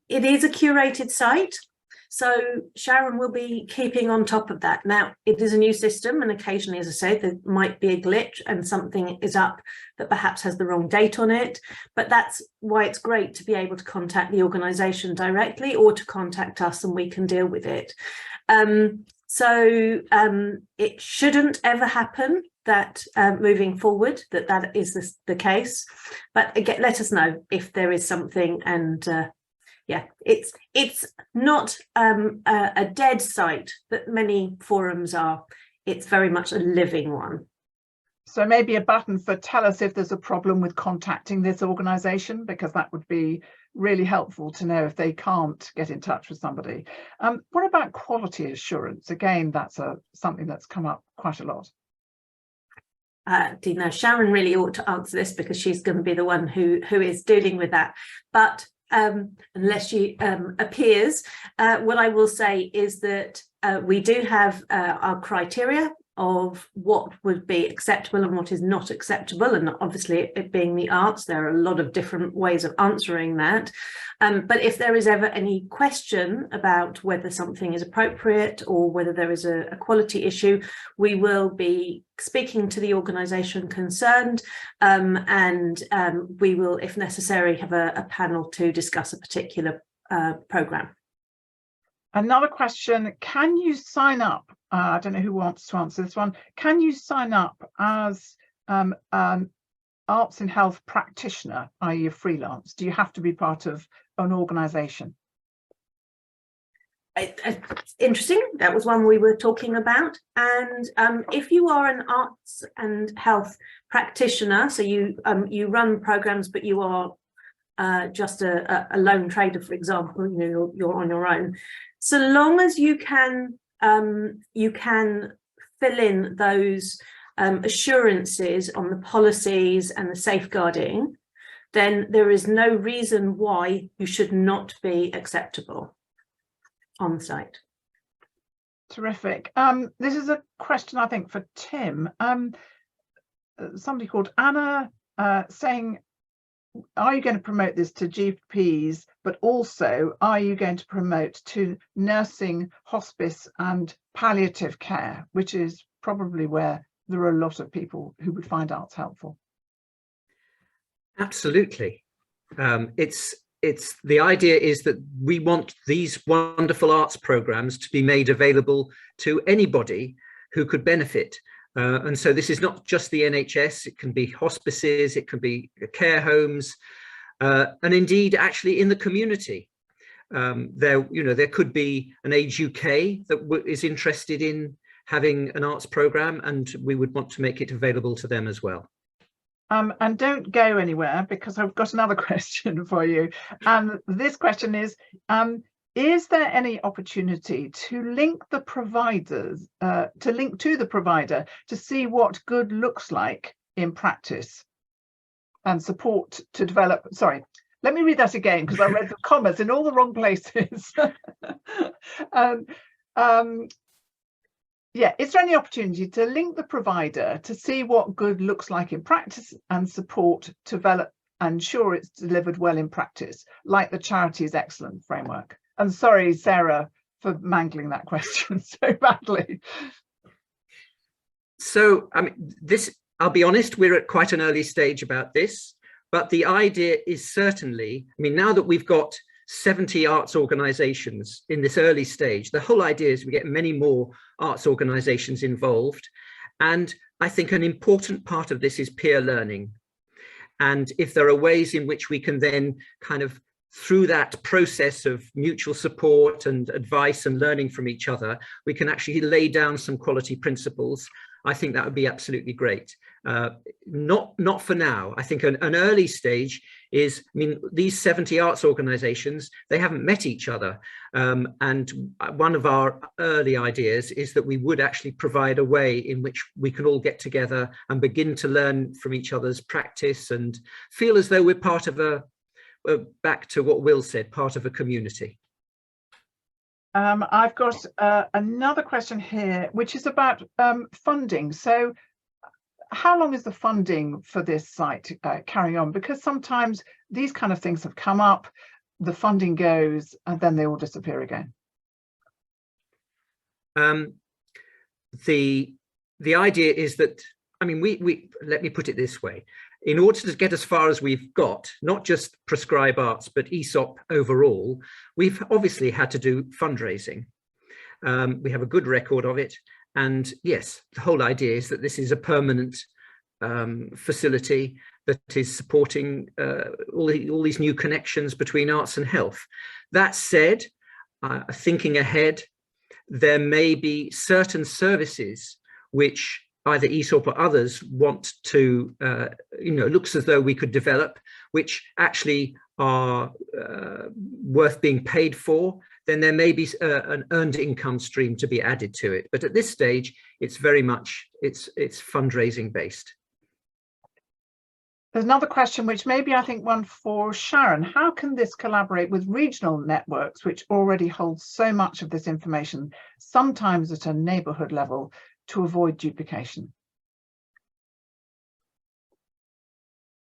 It is a curated site, so Sharon will be keeping on top of that. Now, it is a new system, and occasionally, as I said, there might be a glitch and something is up that perhaps has the wrong date on it, but that's why it's great to be able to contact the organisation directly or to contact us and we can deal with it. It shouldn't ever happen that moving forward that is the case, but again, let us know if there is something. And yeah, it's not a dead site that many forums are. It's very much a living one. So maybe a button for tell us if there's a problem with contacting this organisation, because that would be really helpful to know if they can't get in touch with somebody. What about quality assurance? Again, that's something that's come up quite a lot. Sharon really ought to answer this because she's going to be the one who is dealing with that. But unless she appears, what I will say is that we do have our criteria of what would be acceptable and what is not acceptable, and obviously it being the arts, there are a lot of different ways of answering that, but if there is ever any question about whether something is appropriate or whether there is a quality issue, we will be speaking to the organisation concerned, and we will, if necessary, have a panel to discuss a particular programme. Another question, can you sign up? I don't know who wants to answer this one. Can you sign up as an arts and health practitioner, i.e. a freelance? Do you have to be part of an organisation? Interesting. That was one we were talking about. And if you are an arts and health practitioner, so you run programmes, but you are just a lone trader, for example, you know, you're on your own. So long as you can fill in those assurances on the policies and the safeguarding, then there is no reason why you should not be acceptable on the site. Terrific. This is a question, I think, for Tim. Somebody called Anna saying, are you going to promote this to GPs, but also are you going to promote to nursing, hospice and palliative care, which is probably where there are a lot of people who would find arts helpful? Absolutely. It's it's the idea is that we want these wonderful arts programs to be made available to anybody who could benefit. And so this is not just the NHS, it can be hospices, it can be care homes, and indeed actually in the community. There could be an Age UK that is interested in having an arts program, and we would want to make it available to them as well. And don't go anywhere, because I've got another question for you. And this question is there any opportunity to link the providers, to link to the provider to see what good looks like in practice and support to develop? Sorry, let me read that again, because I read the commas in all the wrong places. Yeah, is there any opportunity to link the provider to see what good looks like in practice and support to develop and ensure it's delivered well in practice, like the Charities Excellent framework? And sorry, Sarah, for mangling that question so badly. So, I mean, I'll be honest, we're at quite an early stage about this, but the idea is certainly, I mean, now that we've got 70 arts organizations in this early stage, the whole idea is we get many more arts organizations involved. And I think an important part of this is peer learning. And if there are ways in which we can then kind of, through that process of mutual support and advice and learning from each other, we can actually lay down some quality principles, I think that would be absolutely great. Not for now. I think an early stage is, I mean, these 70 arts organizations, they haven't met each other. And one of our early ideas is that we would actually provide a way in which we can all get together and begin to learn from each other's practice and feel as though we're part of back to what Will said, part of a community. I've got another question here, which is about funding. So how long is the funding for this site carrying on? Because sometimes these kind of things have come up, the funding goes, and then they all disappear again. The idea is that, I mean, we let me put it this way. In order to get as far as we've got, not just Prescribe-arts, but Aesop overall, we've obviously had to do fundraising. We have a good record of it. And yes, the whole idea is that this is a permanent facility that is supporting all these new connections between arts and health. That said, thinking ahead, there may be certain services which either Aesop or others want to, looks as though we could develop, which actually are worth being paid for, then there may be an earned income stream to be added to it. But at this stage, it's very much, it's fundraising based. There's another question, which maybe I think one for Sharon. How can this collaborate with regional networks, which already hold so much of this information, sometimes at a neighbourhood level, to avoid duplication?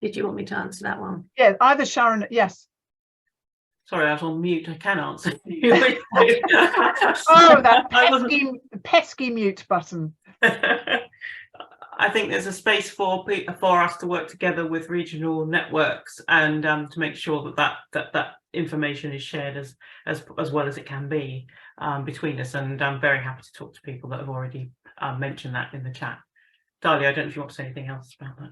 Did you want me to answer that one? Yeah, either Sharon, yes. Sorry, I was on mute. I can answer. Oh, that pesky mute button. I think there's a space for us to work together with regional networks and to make sure that information is shared as well as it can be between us. And I'm very happy to talk to people that have already mentioned that in the chat. Dalia, I don't know if you want to say anything else about that.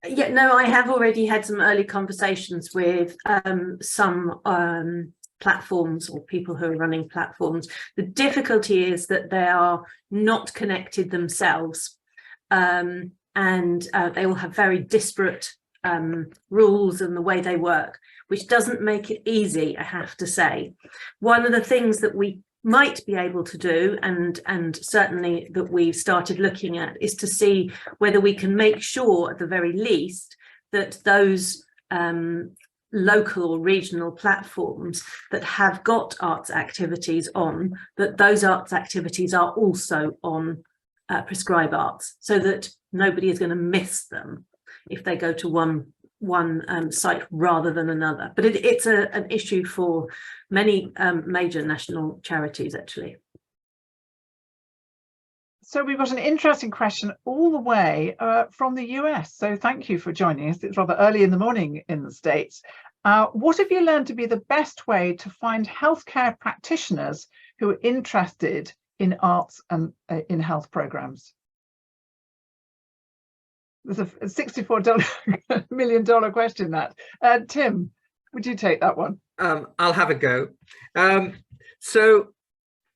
Yeah, no, I have already had some early conversations with some platforms or people who are running platforms. The difficulty is that they are not connected themselves, and they will have very disparate rules and the way they work, which doesn't make it easy, I have to say. One of the things that we might be able to do, and certainly that we've started looking at, is to see whether we can make sure at the very least that those local or regional platforms that have got arts activities on, that those arts activities are also on Prescribe-arts, so that nobody is going to miss them if they go to one site rather than another. But it's an issue for many major national charities, actually. So we've got an interesting question all the way from the US. So thank you for joining us. It's rather early in the morning in the States. What have you learned to be the best way to find healthcare practitioners who are interested in arts and in health programs? There's a $64 million question, that. Tim, would you take that one? I'll have a go. So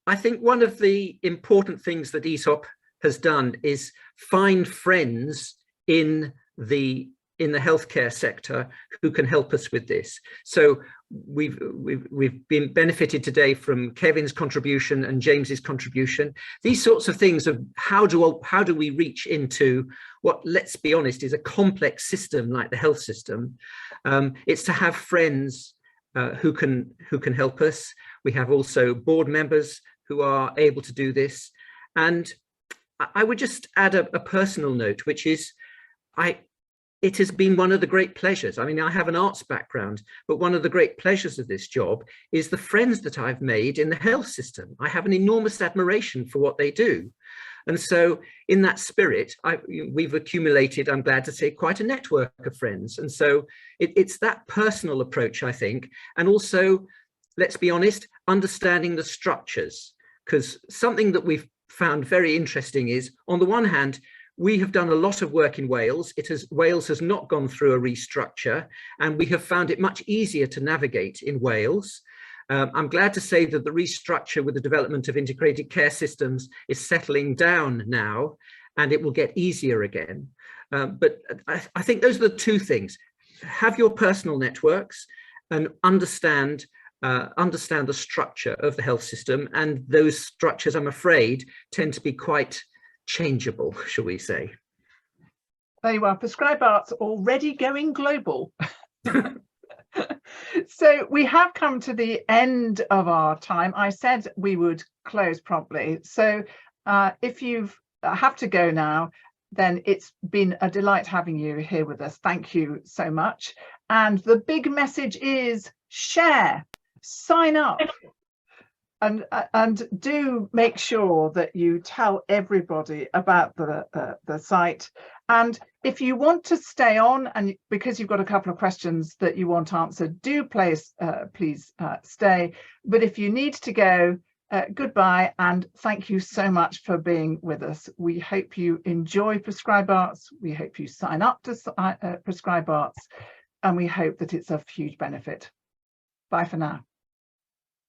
I think one of the important things that Aesop has done is find friends in the healthcare sector who can help us with this. So we've been benefited today from Kevin's contribution and James's contribution. These sorts of things of how do we reach into what, let's be honest, is a complex system like the health system. It's to have friends who can help us. We have also board members who are able to do this. And I would just add a personal note, which is it has been one of the great pleasures. I mean, I have an arts background, but one of the great pleasures of this job is the friends that I've made in the health system. I have an enormous admiration for what they do. And so in that spirit, we've accumulated, I'm glad to say, quite a network of friends. And so it's that personal approach, I think, and also, let's be honest, understanding the structures, because something that we've found very interesting is, on the one hand, we have done a lot of work in Wales. Wales has not gone through a restructure, and we have found it much easier to navigate in Wales. I'm glad to say that the restructure with the development of integrated care systems is settling down now, and it will get easier again. But I think those are the two things. Have your personal networks and understand the structure of the health system, and those structures, I'm afraid, tend to be quite changeable, shall we say. There you are, Prescribe-arts already going global. So we have come to the end of our time. I said we would close promptly. So if you have to go now, then it's been a delight having you here with us. Thank you so much. And the big message is share, sign up. And do make sure that you tell everybody about the site. And if you want to stay on, and because you've got a couple of questions that you want answered, do please stay. But if you need to go, goodbye, and thank you so much for being with us. We hope you enjoy Prescribe-arts. We hope you sign up to Prescribe-arts, and we hope that it's of huge benefit. Bye for now.